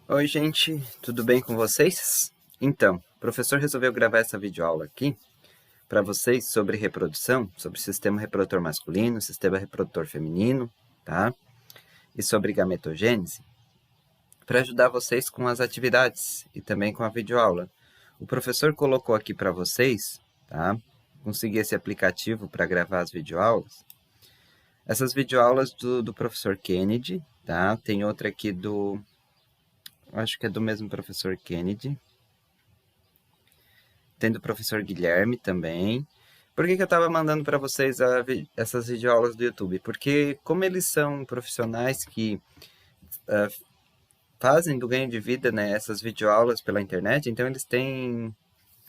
Oi, gente, tudo bem com vocês? Então, o professor resolveu gravar essa videoaula aqui para vocês sobre reprodução, sobre sistema reprodutor masculino, sistema reprodutor feminino, tá? E sobre gametogênese, para ajudar vocês com as atividades e também com a videoaula. O professor colocou aqui para vocês, tá? Consegui esse aplicativo para gravar as videoaulas. Essas videoaulas do professor Kennedy, tá? Tem outra aqui acho que é do mesmo professor Kennedy. Tem do professor Guilherme também. Por que eu estava mandando para vocês essas videoaulas do YouTube? Porque como eles são profissionais que fazem do ganho de vida, né, essas videoaulas pela internet, então eles têm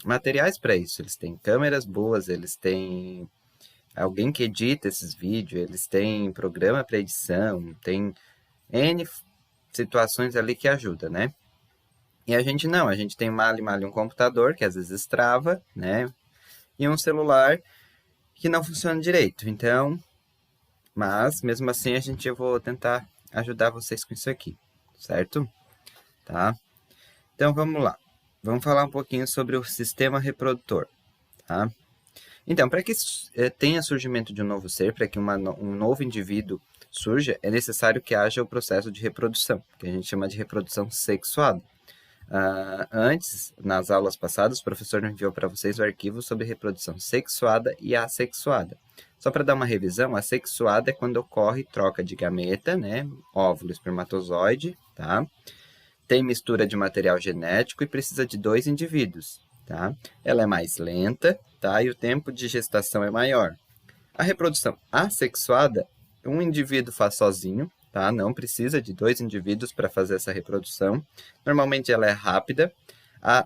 materiais para isso. Eles têm câmeras boas, eles têm alguém que edita esses vídeos, eles têm programa para edição, tem N situações ali que ajuda, né? E a gente não, a gente tem mal um computador que às vezes trava, né? E um celular que não funciona direito. Então, mas mesmo assim eu vou tentar ajudar vocês com isso aqui, certo? Tá? Então vamos lá. Vamos falar um pouquinho sobre o sistema reprodutor, tá? Então, para que tenha surgimento de um novo ser, para que um novo indivíduo surja, é necessário que haja o processo de reprodução, que a gente chama de reprodução sexuada. Antes, nas aulas passadas, o professor enviou para vocês o arquivo sobre reprodução sexuada e assexuada. Só para dar uma revisão, a sexuada é quando ocorre troca de gameta, né, óvulo, espermatozoide, tá? Tem mistura de material genético e precisa de 2 indivíduos, tá? Ela é mais lenta, tá? E o tempo de gestação é maior. A reprodução assexuada, um indivíduo faz sozinho, tá? Não precisa de 2 indivíduos para fazer essa reprodução. Normalmente ela é rápida.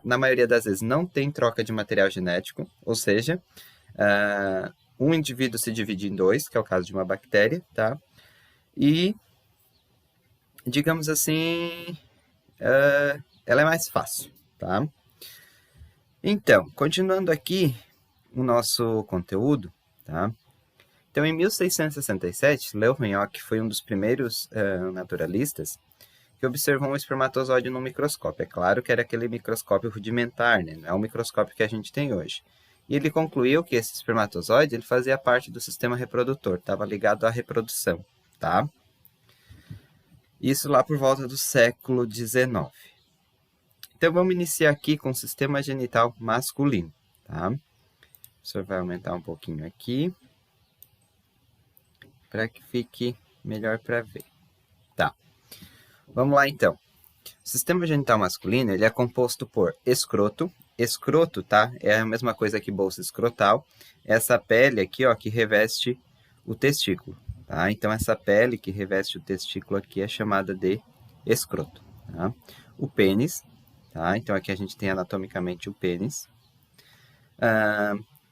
Na maioria das vezes não tem troca de material genético, ou seja, um indivíduo se divide em 2, que é o caso de uma bactéria, tá? E, digamos assim, ela é mais fácil, tá? Então, continuando aqui o nosso conteúdo, tá? Então, em 1667, Leeuwenhoek foi um dos primeiros naturalistas que observou um espermatozoide no microscópio. É claro que era aquele microscópio rudimentar, né? Não é o microscópio que a gente tem hoje. E ele concluiu que esse espermatozoide ele fazia parte do sistema reprodutor, estava ligado à reprodução, tá? Isso lá por volta do século XIX. Então, vamos iniciar aqui com o sistema genital masculino, tá? O professor vai aumentar um pouquinho aqui para que fique melhor para ver. Tá. Vamos lá, então. O sistema genital masculino ele é composto por escroto. Escroto, tá? É a mesma coisa que bolsa escrotal. Essa pele aqui, ó, que reveste o testículo, tá? Então, essa pele que reveste o testículo aqui é chamada de escroto, tá? O pênis, tá? Então, aqui a gente tem anatomicamente o pênis.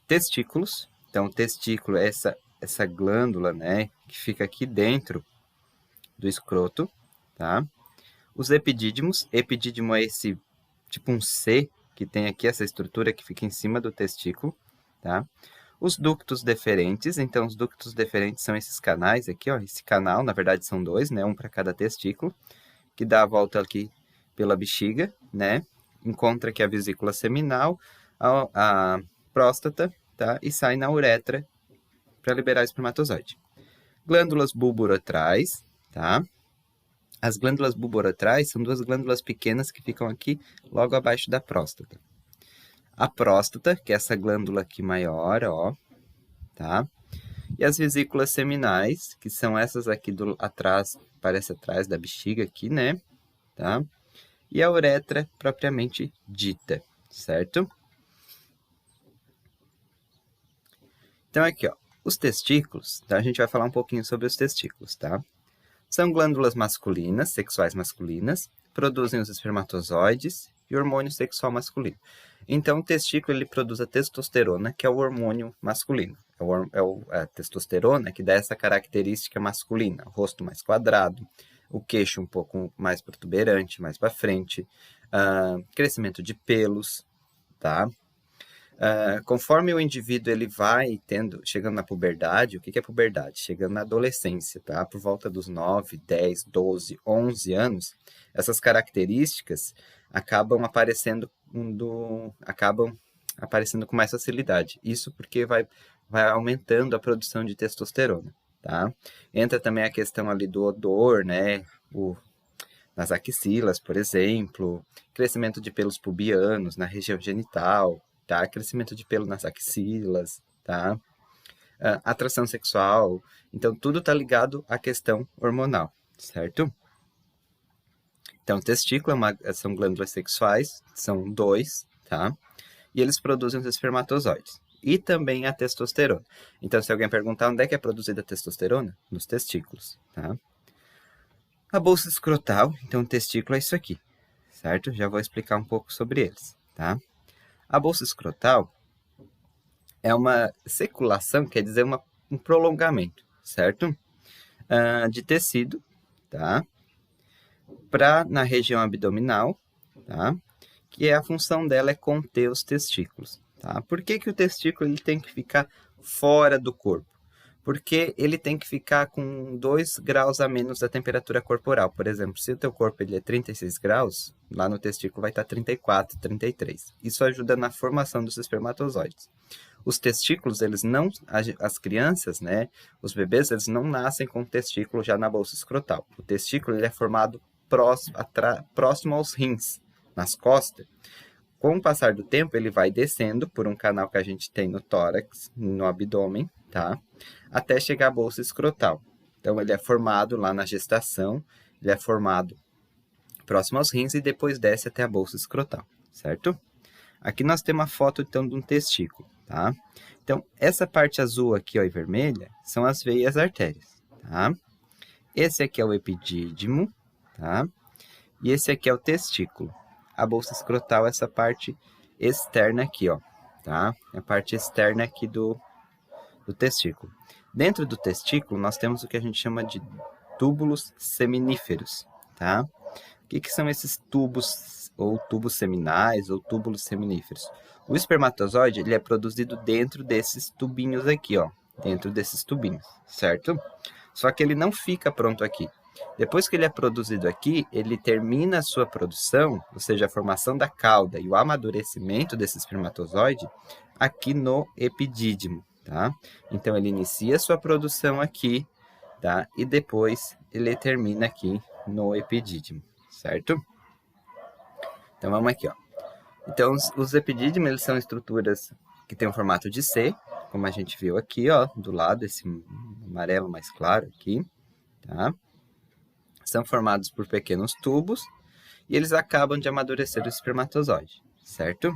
Testículos. Então, o testículo é essa glândula, né, que fica aqui dentro do escroto, tá? Os epidídimos. Epidídimo é esse tipo um C que tem aqui essa estrutura que fica em cima do testículo, tá? Os ductos deferentes. Então, os ductos deferentes são esses canais aqui, ó. Esse canal, na verdade, são 2, né? Um para cada testículo, que dá a volta aqui pela bexiga, né? Encontra aqui a vesícula seminal, a próstata, tá? E sai na uretra para liberar o espermatozoide. Glândulas bulboretrais, tá? As glândulas bulboretrais são 2 glândulas pequenas que ficam aqui logo abaixo da próstata. A próstata, que é essa glândula aqui maior, ó, tá? E as vesículas seminais, que são essas aqui atrás, parece atrás da bexiga aqui, né? Tá? E a uretra propriamente dita, certo? Então aqui, ó, os testículos, tá? A gente vai falar um pouquinho sobre os testículos, tá? São glândulas masculinas, sexuais masculinas, produzem os espermatozoides e o hormônio sexual masculino. Então, o testículo ele produz a testosterona, que é o hormônio masculino. A testosterona que dá essa característica masculina, o rosto mais quadrado, o queixo um pouco mais protuberante, mais para frente, crescimento de pelos, tá? Conforme o indivíduo ele vai chegando na puberdade, o que é puberdade? Chegando na adolescência, tá? Por volta dos 9, 10, 12, 11 anos, essas características acabam aparecendo com mais facilidade. Isso porque vai aumentando a produção de testosterona, tá? Entra também a questão ali do odor, né? Nas axilas, por exemplo, crescimento de pelos pubianos na região genital, tá? Crescimento de pelo nas axilas, tá? Atração sexual. Então, tudo está ligado à questão hormonal, certo? Então, o testículo são glândulas sexuais, são 2, tá? E eles produzem os espermatozoides. E também a testosterona. Então, se alguém perguntar onde é que é produzida a testosterona? Nos testículos, tá? A bolsa escrotal, então o testículo é isso aqui, certo? Já vou explicar um pouco sobre eles, tá? A bolsa escrotal é uma seculação, quer dizer um prolongamento, certo? De tecido, tá? Na região abdominal, tá? Que a função dela é conter os testículos, tá? Por que o testículo ele tem que ficar fora do corpo? Porque ele tem que ficar com 2 graus a menos da temperatura corporal. Por exemplo, se o teu corpo ele é 36 graus, lá no testículo vai estar 34, 33. Isso ajuda na formação dos espermatozoides. Os testículos, eles não, as crianças, né, os bebês, eles não nascem com o testículo já na bolsa escrotal. O testículo ele é formado próximo aos rins, nas costas. Com o passar do tempo, ele vai descendo por um canal que a gente tem no tórax, no abdômen, tá? Até chegar à bolsa escrotal. Então, ele é formado lá na gestação, ele é formado próximo aos rins e depois desce até a bolsa escrotal, certo? Aqui nós temos uma foto, então, de um testículo, tá? Então, essa parte azul aqui, ó, e vermelha, são as veias artérias, tá? Esse aqui é o epidídimo, tá? E esse aqui é o testículo. A bolsa escrotal é essa parte externa aqui, ó, tá? A parte externa aqui do testículo. Dentro do testículo, nós temos o que a gente chama de túbulos seminíferos, tá? O que são esses tubos, ou tubos seminais, ou túbulos seminíferos? O espermatozoide, ele é produzido dentro desses tubinhos aqui, ó, dentro desses tubinhos, certo? Só que ele não fica pronto aqui. Depois que ele é produzido aqui, ele termina a sua produção, ou seja, a formação da cauda e o amadurecimento desse espermatozoide aqui no epidídimo, tá? Então, ele inicia a sua produção aqui, tá? E depois ele termina aqui no epidídimo, certo? Então, vamos aqui, ó. Então, os epidídimos, eles são estruturas que têm um formato de C, como a gente viu aqui, ó, do lado, esse amarelo mais claro aqui, tá? São formados por pequenos tubos e eles acabam de amadurecer o espermatozoide, certo?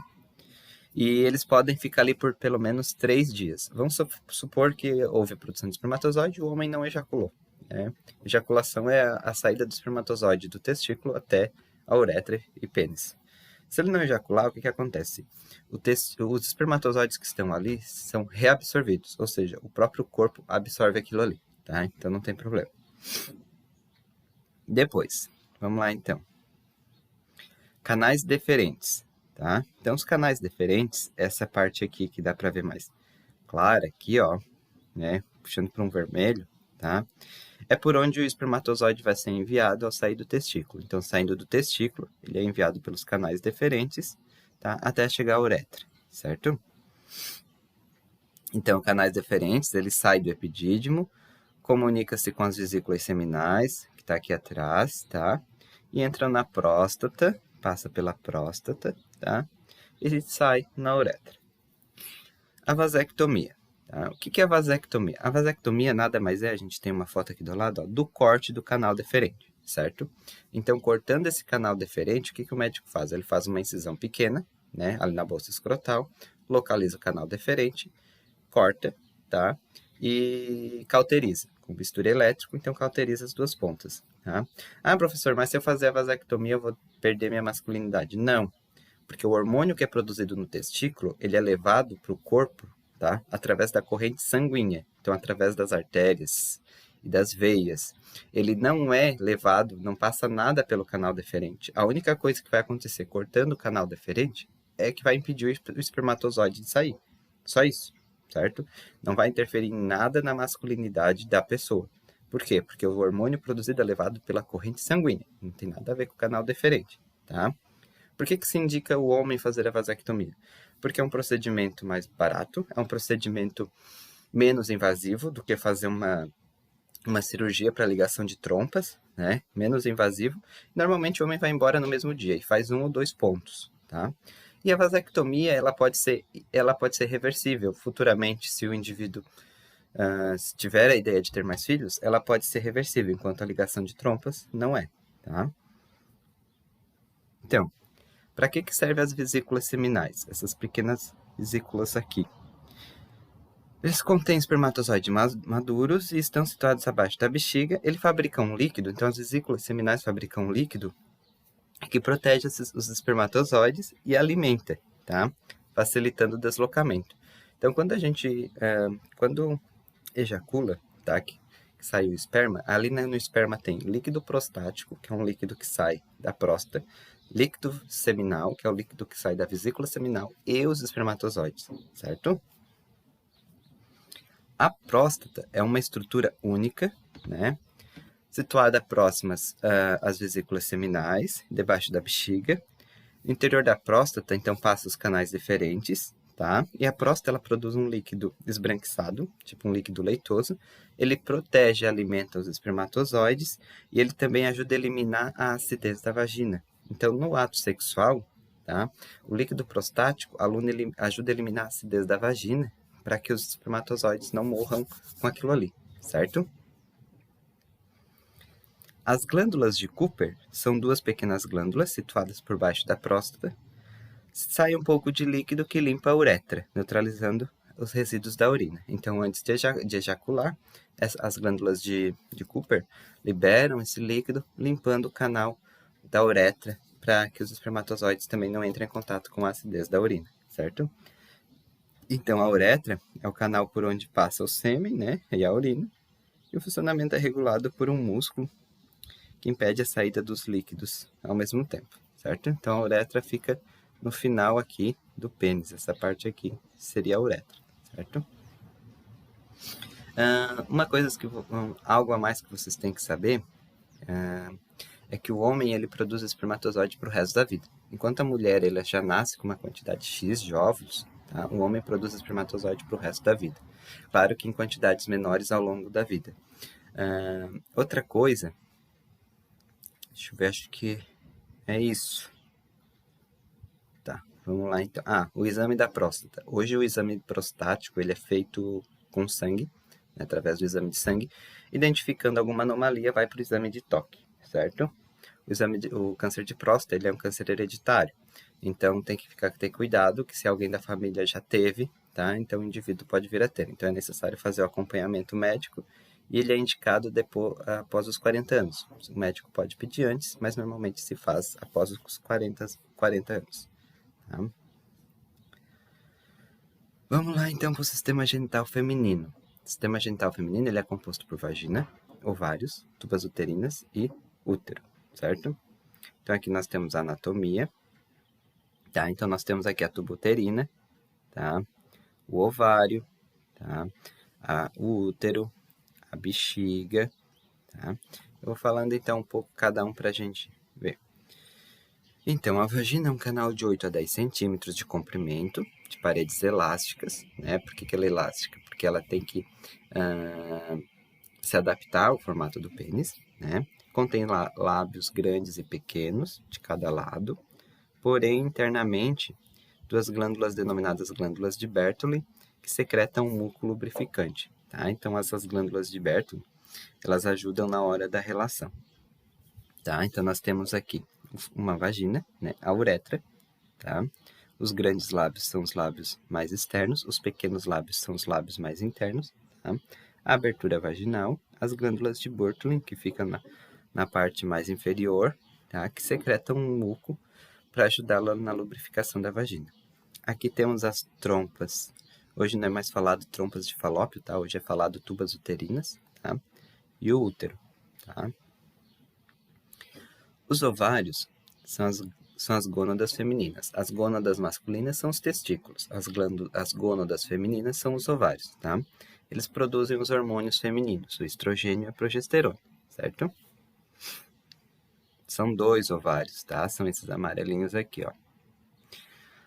E eles podem ficar ali por pelo menos 3 dias. Vamos supor que houve a produção de espermatozoide e o homem não ejaculou, né? Ejaculação é a saída do espermatozoide do testículo até a uretra e pênis. Se ele não ejacular, o que acontece? Os espermatozoides que estão ali são reabsorvidos, ou seja, o próprio corpo absorve aquilo ali, tá? Então não tem problema. Depois, vamos lá então. Canais deferentes, tá? Então, os canais deferentes, essa parte aqui que dá para ver mais clara aqui, ó, né? Puxando para um vermelho, tá? É por onde o espermatozoide vai ser enviado ao sair do testículo. Então, saindo do testículo, ele é enviado pelos canais deferentes, tá? Até chegar à uretra, certo? Então, canais deferentes, ele sai do epidídimo, comunica-se com as vesículas seminais, que está aqui atrás, tá? E entra na próstata, passa pela próstata, tá? E sai na uretra. A vasectomia. Tá? O que é a vasectomia? A vasectomia nada mais é, a gente tem uma foto aqui do lado, ó, do corte do canal deferente, certo? Então, cortando esse canal deferente, o que o médico faz? Ele faz uma incisão pequena, né, ali na bolsa escrotal, localiza o canal deferente, corta, tá? E cauteriza com bisturi elétrico, então cauteriza as duas pontas, tá? Ah, professor, mas se eu fazer a vasectomia eu vou perder minha masculinidade. Não, porque o hormônio que é produzido no testículo, ele é levado para o corpo, tá? Através da corrente sanguínea, então através das artérias e das veias. Ele não é levado, não passa nada pelo canal deferente. A única coisa que vai acontecer cortando o canal deferente é que vai impedir o espermatozoide de sair. Só isso, certo? Não vai interferir em nada na masculinidade da pessoa. Por quê? Porque o hormônio produzido é levado pela corrente sanguínea. Não tem nada a ver com o canal deferente, tá? Por que se indica o homem fazer a vasectomia? Porque é um procedimento mais barato, é um procedimento menos invasivo do que fazer uma cirurgia para ligação de trompas, né? Menos invasivo. Normalmente o homem vai embora no mesmo dia e faz 1 ou 2 pontos, tá? E a vasectomia, ela pode ser reversível futuramente, se o indivíduo se tiver a ideia de ter mais filhos, ela pode ser reversível, enquanto a ligação de trompas não é, tá? Então, para que servem as vesículas seminais? Essas pequenas vesículas aqui. Eles contêm espermatozoides maduros e estão situados abaixo da bexiga. Ele fabrica um líquido, então as vesículas seminais fabricam um líquido que protege os espermatozoides e alimenta, tá? Facilitando o deslocamento. Então, quando ejacula, tá? Que sai o esperma, ali no esperma tem líquido prostático, que é um líquido que sai da próstata, líquido seminal, que é o líquido que sai da vesícula seminal, e os espermatozoides, certo? A próstata é uma estrutura única, né? Situada próximas às vesículas seminais, debaixo da bexiga. No interior da próstata, então, passa os canais deferentes, tá? E a próstata, ela produz um líquido esbranquiçado, tipo um líquido leitoso. Ele protege e alimenta os espermatozoides e ele também ajuda a eliminar a acidez da vagina. Então, no ato sexual, tá? O líquido prostático ajuda a eliminar a acidez da vagina para que os espermatozoides não morram com aquilo ali, certo? As glândulas de Cooper são 2 pequenas glândulas situadas por baixo da próstata. Sai um pouco de líquido que limpa a uretra, neutralizando os resíduos da urina. Então, antes de ejacular, as glândulas de Cooper liberam esse líquido, limpando o canal da uretra, para que os espermatozoides também não entrem em contato com a acidez da urina, certo? Então, a uretra é o canal por onde passa o sêmen, né, e a urina, e o funcionamento é regulado por um músculo que impede a saída dos líquidos ao mesmo tempo, certo? Então, a uretra fica no final aqui do pênis. Essa parte aqui seria a uretra, certo? Algo a mais que vocês têm que saber é que o homem ele produz espermatozoide para o resto da vida. Enquanto a mulher ela já nasce com uma quantidade X de óvulos, tá? O homem produz espermatozoide para o resto da vida. Claro que em quantidades menores ao longo da vida. Outra coisa, deixa eu ver, acho que é isso. Tá, vamos lá então. O exame da próstata. Hoje o exame prostático ele é feito com sangue, né, através do exame de sangue. Identificando alguma anomalia, vai para o exame de toque, certo? O câncer de próstata ele é um câncer hereditário. Então tem que ter cuidado que se alguém da família já teve, tá? Então o indivíduo pode vir a ter. Então é necessário fazer o acompanhamento médico e ele é indicado após os 40 anos. O médico pode pedir antes, mas normalmente se faz após os 40 anos. Tá? Vamos lá então para o sistema genital feminino. O sistema genital feminino ele é composto por vagina, ovários, tubas uterinas e útero, certo? Então aqui nós temos a anatomia, tá? Então nós temos aqui a tuba uterina, tá? O ovário, tá? O útero, a bexiga, tá? Eu vou falando então um pouco cada um para a gente ver. Então, a vagina é um canal de 8 a 10 centímetros de comprimento, de paredes elásticas, né? Por que ela é elástica? Porque ela tem que se adaptar ao formato do pênis, né? Contém lábios grandes e pequenos de cada lado, porém, internamente, 2 glândulas denominadas glândulas de Bertholin, que secretam um muco lubrificante, tá? Então, essas glândulas de Bertholin, elas ajudam na hora da relação, tá? Então, nós temos aqui uma vagina, né? A uretra, tá? Os grandes lábios são os lábios mais externos, os pequenos lábios são os lábios mais internos, tá? A abertura vaginal, as glândulas de Bertholin, que ficam na parte mais inferior, tá? Que secretam um muco para ajudá-la na lubrificação da vagina. Aqui temos as trompas. Hoje não é mais falado trompas de falópio, tá? Hoje é falado tubas uterinas, tá? E o útero, tá? Os ovários são as gônadas femininas. As gônadas masculinas são os testículos. As gônadas femininas são os ovários, tá? Eles produzem os hormônios femininos, o estrogênio e a progesterona, certo? São 2 ovários, tá? São esses amarelinhos aqui, ó.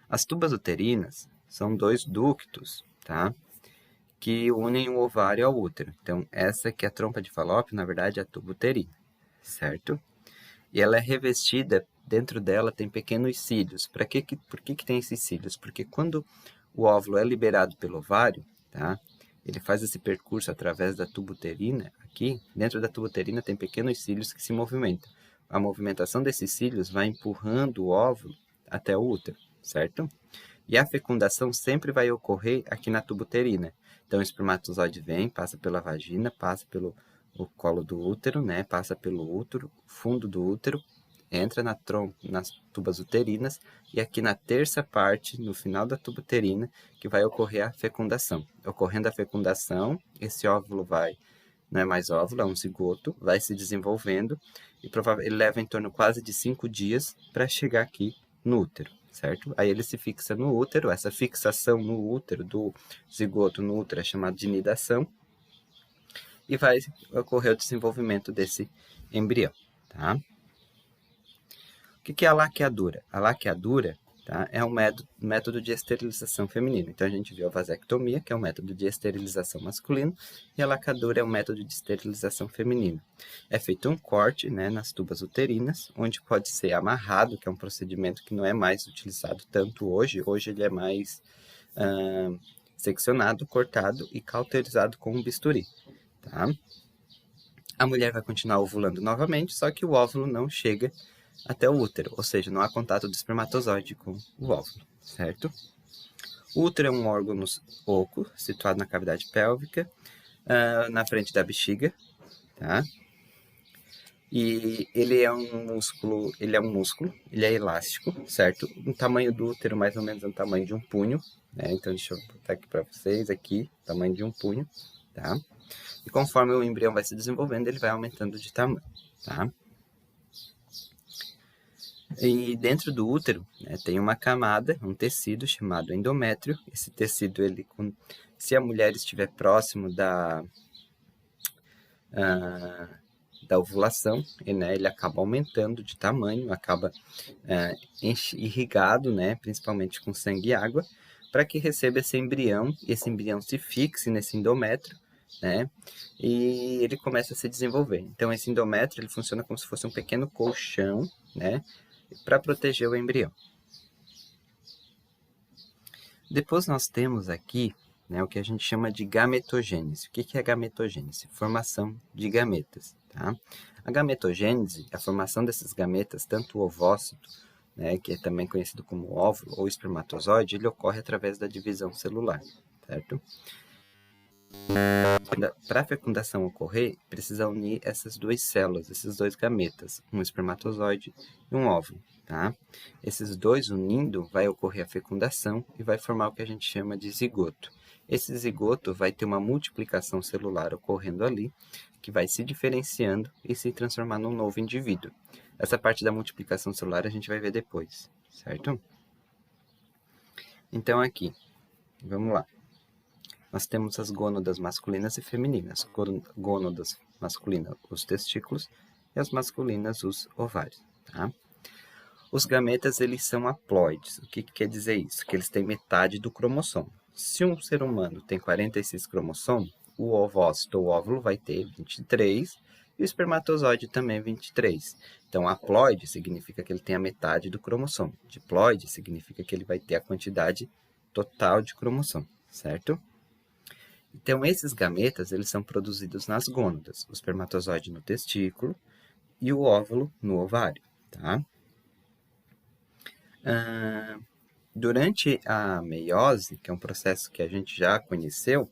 As tubas uterinas são 2 ductos, tá? Que unem o ovário ao útero. Então, essa aqui é a trompa de Falópio, na verdade, é a tuba uterina, certo? E ela é revestida, dentro dela tem pequenos cílios. Por que tem esses cílios? Porque quando o óvulo é liberado pelo ovário, tá? Ele faz esse percurso através da tuba uterina, aqui, dentro da tuba uterina tem pequenos cílios que se movimentam. A movimentação desses cílios vai empurrando o óvulo até o útero, certo? E a fecundação sempre vai ocorrer aqui na tuba uterina. Então, o espermatozoide vem, passa pela vagina, passa pelo colo do útero, né? Passa pelo útero, fundo do útero, entra nas tubas uterinas e aqui na terça parte, no final da tuba uterina, que vai ocorrer a fecundação. Ocorrendo a fecundação, esse óvulo não é mais óvulo, é um zigoto, vai se desenvolvendo e ele leva em torno quase de 5 dias para chegar aqui no útero, certo? Aí ele se fixa no útero, essa fixação no útero, do zigoto no útero é chamada de nidação, e vai ocorrer o desenvolvimento desse embrião, tá? O que é a laqueadura? A laqueadura, tá, é um método de esterilização feminino. Então, a gente viu a vasectomia, que é um método de esterilização masculino, e a laqueadura é um método de esterilização feminino. É feito um corte, né, nas tubas uterinas, onde pode ser amarrado, que é um procedimento que não é mais utilizado tanto hoje. Hoje ele é mais seccionado, cortado e cauterizado com um bisturi, tá? A mulher vai continuar ovulando novamente, só que o óvulo não chega até o útero, ou seja, não há contato do espermatozoide com o óvulo, certo? O útero é um órgão oco, situado na cavidade pélvica, na frente da bexiga, tá? E ele é um músculo, ele é elástico, certo? O tamanho do útero mais ou menos é o tamanho de um punho, né? Então deixa eu botar aqui para vocês, aqui, tamanho de um punho, tá? E conforme o embrião vai se desenvolvendo, ele vai aumentando de tamanho, tá? E dentro do útero, né, tem uma camada, um tecido chamado endométrio. Esse tecido, se a mulher estiver próximo da ovulação, né, ele acaba aumentando de tamanho, acaba irrigado, né, principalmente com sangue e água, para que receba esse embrião, e esse embrião se fixe nesse endométrio, né, e ele começa a se desenvolver. Então, esse endométrio ele funciona como se fosse um pequeno colchão, né, para proteger o embrião. Depois nós temos aqui, né, o que a gente chama de gametogênese. O que é gametogênese? Formação de gametas. Tá? A gametogênese é a formação desses gametas, tanto o ovócito, né, que é também conhecido como óvulo ou espermatozoide, ele ocorre através da divisão celular, certo? Para a fecundação ocorrer, precisa unir essas 2 células, esses 2 gametas, um espermatozoide e um óvulo, tá? Esses 2 unindo, vai ocorrer a fecundação e vai formar o que a gente chama de zigoto. Esse zigoto vai ter uma multiplicação celular ocorrendo ali, que vai se diferenciando e se transformar num novo indivíduo. Essa parte da multiplicação celular a gente vai ver depois, certo? Então aqui, vamos lá. Nós temos as gônadas masculinas e femininas. Gônadas masculinas, os testículos, e as masculinas, os ovários. Tá? Os gametas, eles são haploides. O que quer dizer isso? Que eles têm metade do cromossomo. Se um ser humano tem 46 cromossomos, o ovócito ou óvulo vai ter 23 e o espermatozoide também 23. Então, haploide significa que ele tem a metade do cromossomo. Diploide significa que ele vai ter a quantidade total de cromossomo, certo? Então, esses gametas, eles são produzidos nas gônadas, o espermatozoide no testículo e o óvulo no ovário, tá? Durante a meiose, que é um processo que a gente já conheceu,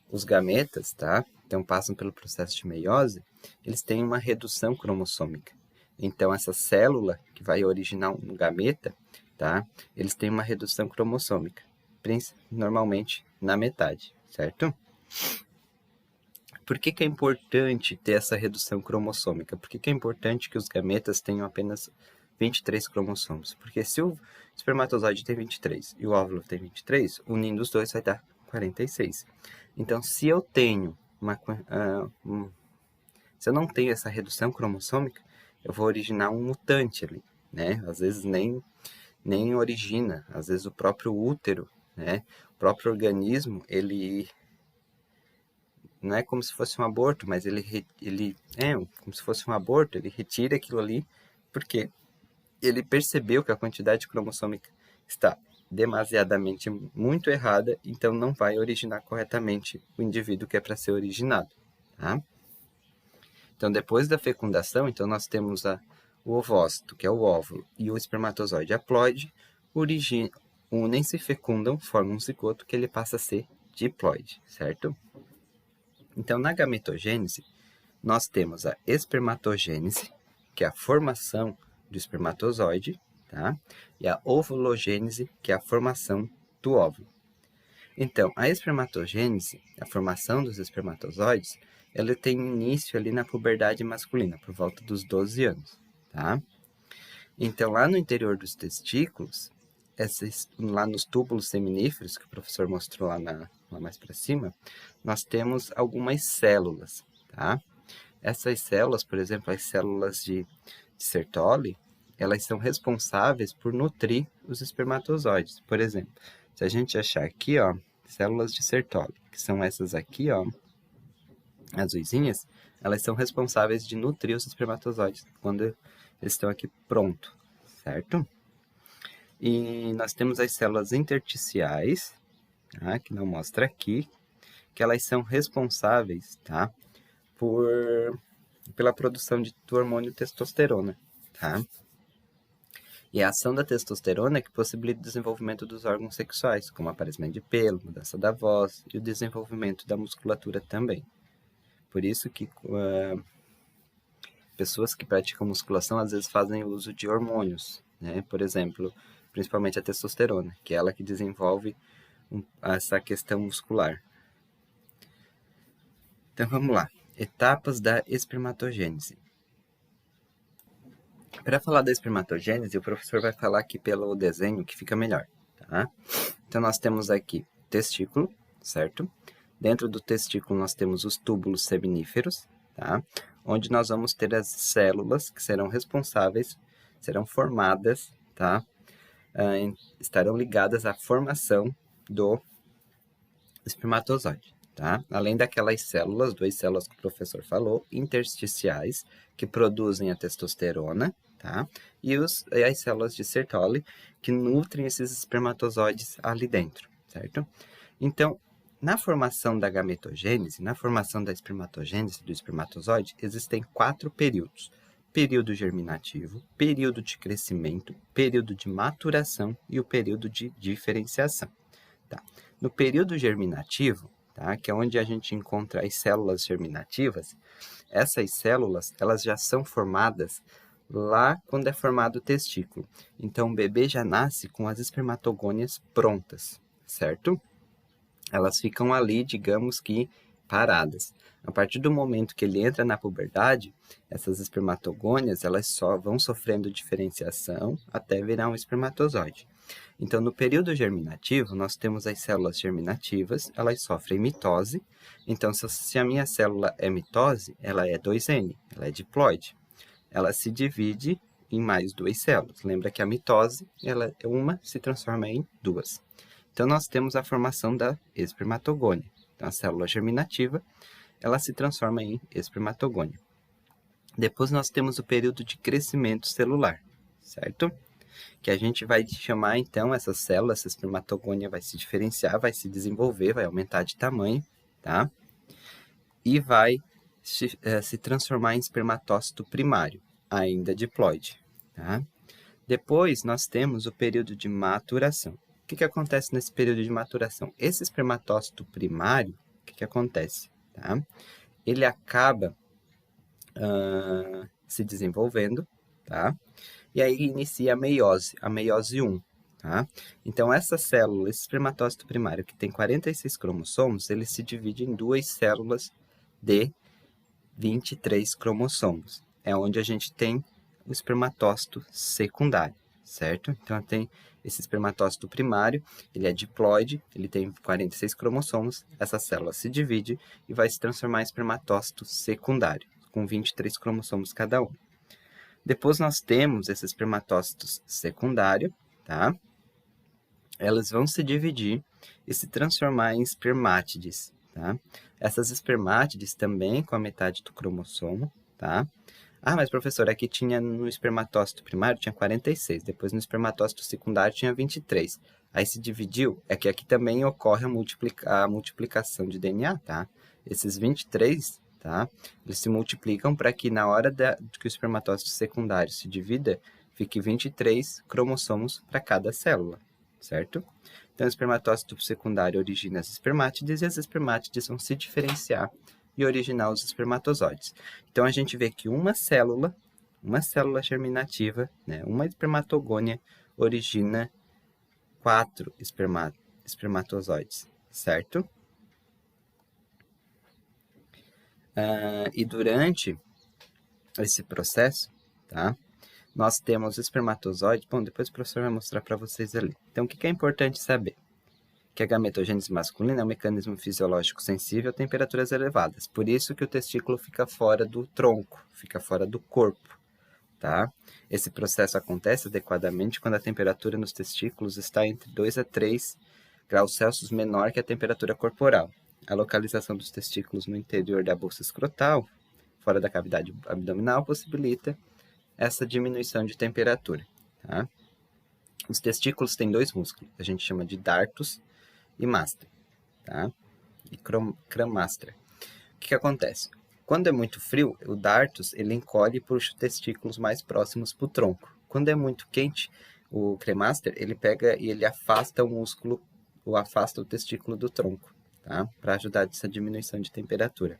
os gametas, tá? Então, passam pelo processo de meiose, eles têm uma redução cromossômica. Então, essa célula que vai originar um gameta, tá? Eles têm uma redução cromossômica, normalmente na metade, certo? Por que é importante ter essa redução cromossômica? Por que é importante que os gametas tenham apenas 23 cromossomos. Porque se o espermatozoide tem 23 e o óvulo tem 23, unindo os dois vai dar 46. Então, se eu tenho se eu não tenho essa redução cromossômica, eu vou originar um mutante ali, né? Às vezes nem origina, às vezes o próprio útero, né? O próprio organismo, ele não é como se fosse um aborto, mas ele é como se fosse um aborto, ele retira aquilo ali, porque ele percebeu que a quantidade cromossômica está demasiadamente muito errada, então não vai originar corretamente o indivíduo que é para ser originado, tá? Então, depois da fecundação, então nós temos o ovócito, que é o óvulo, e o espermatozoide haploide, unem-se, fecundam, formam um zigoto que ele passa a ser diploide, certo? Então, na gametogênese, nós temos a espermatogênese, que é a formação do espermatozoide, tá? E a ovulogênese, que é a formação do óvulo. Então, a espermatogênese, a formação dos espermatozoides, ela tem início ali na puberdade masculina, por volta dos 12 anos, tá? Então, lá no interior dos testículos, lá nos túbulos seminíferos, que o professor mostrou lá mais para cima, nós temos algumas células, tá? Essas células, por exemplo, as células de Sertoli, elas são responsáveis por nutrir os espermatozoides. Por exemplo, se a gente achar aqui, ó, células de Sertoli, que são essas aqui, ó, azuisinhas, elas são responsáveis de nutrir os espermatozoides quando eles estão aqui prontos, certo? E nós temos as células intersticiais, tá, que não mostra aqui, que elas são responsáveis, tá, pela produção do hormônio testosterona, tá? E a ação da testosterona é que possibilita o desenvolvimento dos órgãos sexuais, como aparecimento de pelo, mudança da voz e o desenvolvimento da musculatura também. Por isso que pessoas que praticam musculação às vezes fazem uso de hormônios, né? Por exemplo, principalmente a testosterona, que é ela que desenvolve essa questão muscular. Então vamos lá. Etapas da espermatogênese. Para falar da espermatogênese, o professor vai falar aqui pelo desenho que fica melhor, tá? Então nós temos aqui testículo, certo? Dentro do testículo nós temos os túbulos seminíferos, tá? Onde nós vamos ter as células que serão responsáveis, serão formadas, tá? Estarão ligadas à formação do espermatozoide, tá? Além daquelas células, 2 células que o professor falou, intersticiais, que produzem a testosterona, tá? E as células de Sertoli, que nutrem esses espermatozoides ali dentro, certo? Então, na formação da gametogênese, na formação da espermatogênese do espermatozoide, existem 4 períodos. Período germinativo, período de crescimento, período de maturação e o período de diferenciação. Tá? No período germinativo, tá, que é onde a gente encontra as células germinativas, essas células elas já são formadas lá quando é formado o testículo. Então, o bebê já nasce com as espermatogônias prontas, certo? Elas ficam ali, digamos que, paradas. A partir do momento que ele entra na puberdade, essas espermatogônias elas só vão sofrendo diferenciação até virar um espermatozoide. Então, no período germinativo, nós temos as células germinativas, elas sofrem mitose. Então, se a minha célula é mitose, ela é 2N, ela é diploide. Ela se divide em mais 2 células. Lembra que a mitose, uma se transforma em 2. Então, nós temos a formação da espermatogônia. Então, a célula germinativa, ela se transforma em espermatogônia. Depois, nós temos o período de crescimento celular, certo? Que a gente vai chamar, então, essa célula, essa espermatogônia vai se diferenciar, vai se desenvolver, vai aumentar de tamanho, tá? E vai se transformar em espermatócito primário, ainda diploide, tá? Depois, nós temos o período de maturação. O que acontece nesse período de maturação? Esse espermatócito primário, o que acontece? Tá? Ele acaba se desenvolvendo, tá? E aí inicia a meiose 1, tá? Então, essa célula, esse espermatócito primário, que tem 46 cromossomos, ele se divide em 2 células de 23 cromossomos. É onde a gente tem o espermatócito secundário, certo? Então, tem esse espermatócito primário, ele é diploide, ele tem 46 cromossomos, essa célula se divide e vai se transformar em espermatócito secundário, com 23 cromossomos cada um. Depois nós temos esses espermatócitos secundários, tá? Elas vão se dividir e se transformar em espermátides, tá? Essas espermátides também com a metade do cromossomo, tá? Ah, mas professor, aqui tinha no espermatócito primário tinha 46, depois no espermatócito secundário tinha 23. Aí se dividiu, é que aqui também ocorre a multiplicação de DNA, tá? Esses 23, tá? Eles se multiplicam para que na hora que o espermatócito secundário se divida, fique 23 cromossomos para cada célula, certo? Então, o espermatócito secundário origina as espermátides e as espermátides vão se diferenciar e originar os espermatozoides. Então, a gente vê que uma célula germinativa, né, uma espermatogônia, origina 4 espermatozoides, certo? E durante esse processo, tá, nós temos espermatozoides. Bom, depois o professor vai mostrar para vocês ali. Então, o que é importante saber? Que a gametogênese masculina é um mecanismo fisiológico sensível a temperaturas elevadas. Por isso que o testículo fica fora do tronco, fica fora do corpo, tá? Esse processo acontece adequadamente quando a temperatura nos testículos está entre 2 a 3 graus Celsius menor que a temperatura corporal. A localização dos testículos no interior da bolsa escrotal, fora da cavidade abdominal, possibilita essa diminuição de temperatura, tá? Os testículos têm 2 músculos, a gente chama de dartos e mastra, tá? E cramastra. O que acontece? Quando é muito frio, o dartos ele encolhe e puxa os testículos mais próximos para o tronco. Quando é muito quente, o cremaster ele pega e ele afasta o músculo, ou afasta o testículo do tronco, tá? Para ajudar nessa diminuição de temperatura.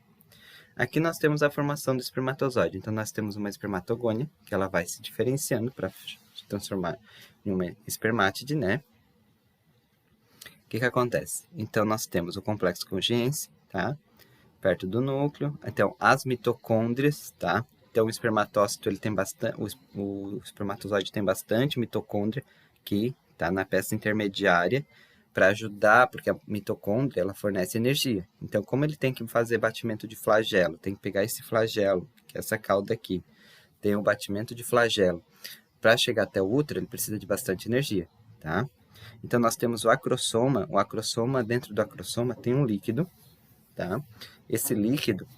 Aqui nós temos a formação do espermatozoide. Então, nós temos uma espermatogônia, que ela vai se diferenciando para se transformar em uma espermátide, né? O que acontece? Então, nós temos o complexo Golgiense, tá? Perto do núcleo. Então, as mitocôndrias, tá? Então, o espermatócito, ele tem bastante... O espermatozoide tem bastante mitocôndria, que tá na peça intermediária, para ajudar, porque a mitocôndria, ela fornece energia. Então, como ele tem que fazer batimento de flagelo, tem que pegar esse flagelo, que é essa cauda aqui, tem um batimento de flagelo. Para chegar até o útero, ele precisa de bastante energia, tá? Então, nós temos o acrossoma. O acrossoma, dentro do acrossoma, tem um líquido, tá? Esse líquido,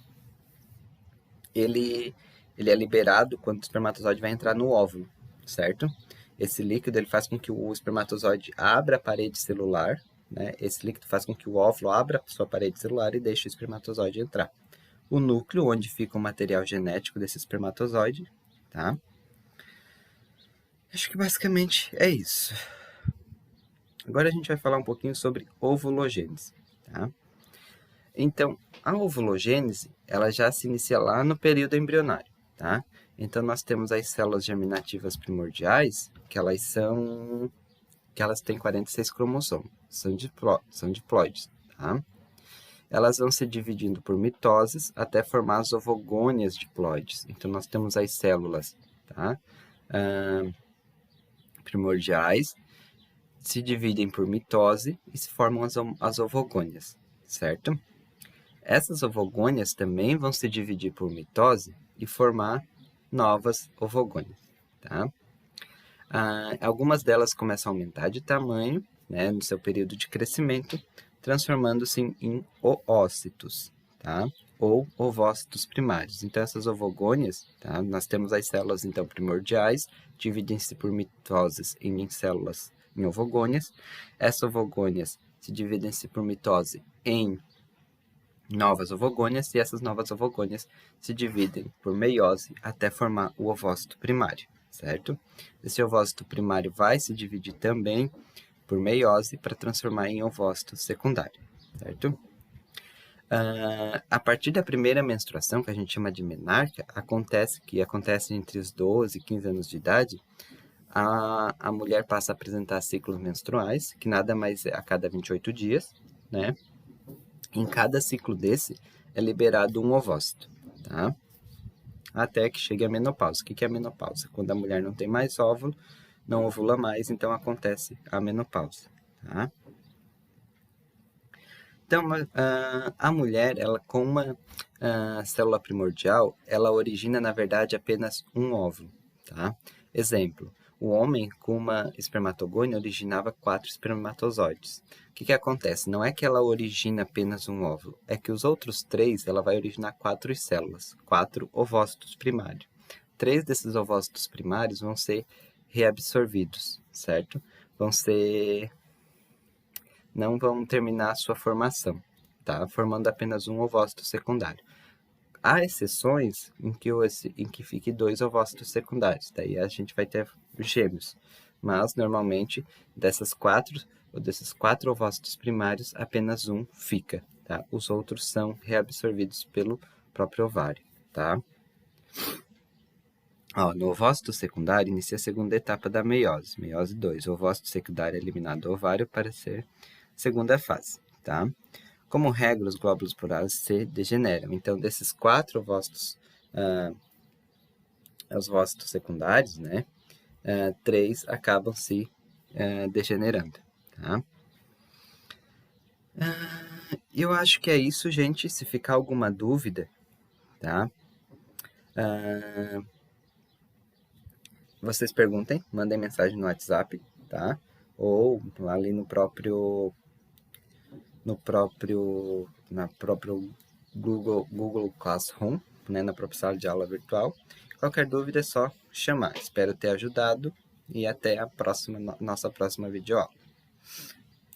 ele é liberado quando o espermatozoide vai entrar no óvulo, certo? Esse líquido ele faz com que o espermatozoide abra a parede celular, né? Esse líquido faz com que o óvulo abra a sua parede celular e deixe o espermatozoide entrar. O núcleo, onde fica o material genético desse espermatozoide, tá? Acho que basicamente é isso. Agora a gente vai falar um pouquinho sobre ovulogênese, tá? Então, a ovulogênese, ela já se inicia lá no período embrionário, tá? Então, nós temos as células germinativas primordiais, que elas têm 46 cromossomos, são diploides, tá? Elas vão se dividindo por mitoses até formar as ovogônias diploides. Então, nós temos as células, tá? Primordiais, se dividem por mitose e se formam as ovogônias, certo? Essas ovogônias também vão se dividir por mitose e formar novas ovogônias, tá? Algumas delas começam a aumentar de tamanho, né, no seu período de crescimento, transformando-se em oócitos, tá? Ou ovócitos primários. Então, essas ovogônias, tá? Nós temos as células, então, primordiais, dividem-se por mitoses em células, em ovogônias. Essas ovogônias se dividem-se por mitose em novas ovogônias, e essas novas ovogônias se dividem por meiose até formar o ovócito primário, certo? Esse ovócito primário vai se dividir também por meiose para transformar em ovócito secundário, certo? A partir da primeira menstruação, que a gente chama de menarca, acontece entre os 12 e 15 anos de idade, a mulher passa a apresentar ciclos menstruais, que nada mais é a cada 28 dias, né? Em cada ciclo desse é liberado um ovócito, tá? até que chegue a menopausa. O que é a menopausa? Quando a mulher não tem mais óvulo, não ovula mais, então acontece a menopausa, tá? Então, a mulher, ela com uma célula primordial, ela origina, na verdade, apenas um óvulo, tá? Exemplo, o homem com uma espermatogônia originava 4 espermatozoides. O que acontece? Não é que ela origina apenas um óvulo, é que os outros 3, ela vai originar 4 células, 4 ovócitos primários. 3 desses ovócitos primários vão ser reabsorvidos, certo? Não vão terminar a sua formação, tá? Formando apenas um ovócito secundário. Há exceções em que fique 2 ovócitos secundários, daí a gente vai ter gêmeos. Mas, normalmente, desses quatro ovócitos primários, apenas um fica, tá? Os outros são reabsorvidos pelo próprio ovário, tá? No ovócito secundário, inicia a segunda etapa da meiose, meiose 2. O ovócito secundário é eliminado do ovário para ser segunda fase, tá? Como regra, os glóbulos plurados se degeneram. Então, desses 4 ovócitos, os ovócitos secundários, né? 3 acabam se degenerando, tá? Eu acho que é isso, gente. Se ficar alguma dúvida, tá? Vocês perguntem, mandem mensagem no WhatsApp, tá? Ou ali no próprio Google Classroom, né, na própria sala de aula virtual. Qualquer dúvida é só chamar. Espero ter ajudado e até a nossa próxima videoaula.